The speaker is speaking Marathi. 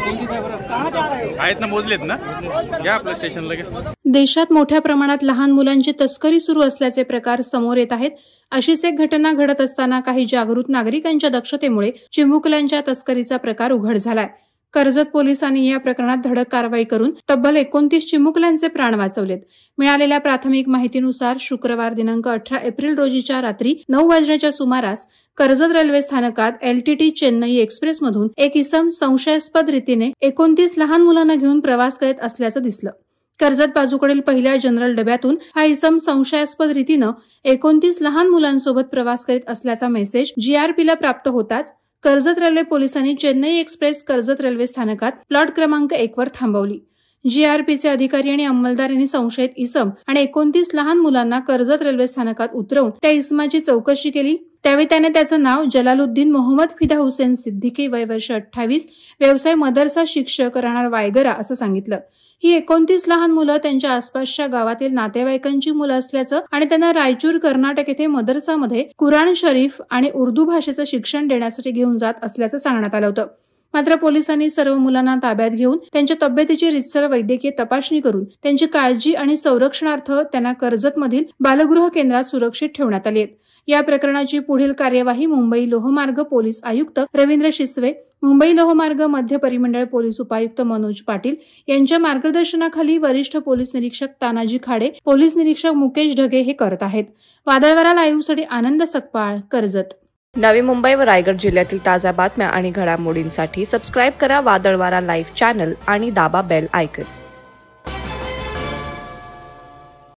आहेत ना, मोजलेत ना, घ्या आपल्या स्टेशनला घ्या। देशात मोठ्या प्रमाणात लहान मुलांची तस्करी सुरू असल्याचे प्रकार समोर येत आहेत। अशीच एक घटना घडत असताना काही जागृत नागरिकांच्या दक्षतेमुळे चिमुकल्यांच्या तस्करीचा प्रकार उघड झालाय। कर्जत पोलिसांनी या प्रकरणात धडक कारवाई करून तब्बल 29 चिमुकल्यांचे प्राण वाचवलेत। मिळालेल्या प्राथमिक माहितीनुसार शुक्रवार दिनांक 18 एप्रिल रोजीच्या रात्री 9 वाजण्याच्या सुमारास कर्जत रेल्वे स्थानकात LTT चेन्नई एक्सप्रेसमधून एक इसम संशयास्पद रीतीने 29 लहान मुलांना घेऊन प्रवास करीत असल्याचं दिसलं। कर्जत बाजूकडील पहिल्या जनरल डब्यातून हा इसम संशयास्पद रीतीनं 29 लहान मुलांसोबत प्रवास करीत असल्याचा मेसेज GRPला प्राप्त होताच कर्जत रेल्वे पोलिसांनी चेन्नई एक्सप्रेस कर्जत रेल्वे स्थानकात प्लॉट क्रमांक 1 वर थांबवली। GRPचे अधिकारी आणि अंमलदार यांनी संशयित इसम आणि 29 लहान मुलांना कर्जत रेल्वे स्थानकात उतरवून त्या इसमाची चौकशी केली। त्यावेळी त्याने त्याचं नाव जलालुद्दीन मोहम्मद फिदा हुसेन सिद्दीकी, वय वर्ष 28, व्यवसाय मदरसा शिक्षक, राहणार वायगरा असं सांगितलं। ही 29 लहान मुलं त्यांच्या आसपासच्या गावातील नातेवाईकांची मुलं असल्याचं आणि त्यांना रायचूर कर्नाटक येथे मदरसामध्ये कुराण शरीफ आणि उर्दू भाषेचं शिक्षण देण्यासाठी घेऊन जात असल्याचं सांगण्यात आलं होतं। मात्र पोलिसांनी सर्व मुलांना ताब्यात घेऊन त्यांच्या तब्येतीची रीतसर वैद्यकीय तपासणी करून त्यांची काळजी आणि संरक्षणार्थ त्यांना कर्जतमधील बालगृह केंद्रात सुरक्षित ठेवण्यात आली आहे। या प्रकरणाची पुढील कार्यवाही मुंबई लोहमार्ग पोलीस आयुक्त रवींद्र शिसवे, मुंबई लोहमार्ग मध्य परिमंडळ पोलीस उपायुक्त मनोज पाटील यांच्या मार्गदर्शनाखाली वरिष्ठ पोलीस निरीक्षक तानाजी खाडे, पोलीस निरीक्षक मुकेश ढगे हे करत आहेत। वादळवारा लाईव्हसाठी आनंद सकपाळ, कर्जत। नवी मुंबई व रायगड जिल्ह्यातील ताज्या बातम्या आणि घडामोडींसाठी सबस्क्राईब करा वादळवारा लाईव्ह चॅनल आणि दाबा बेल आयकॉन।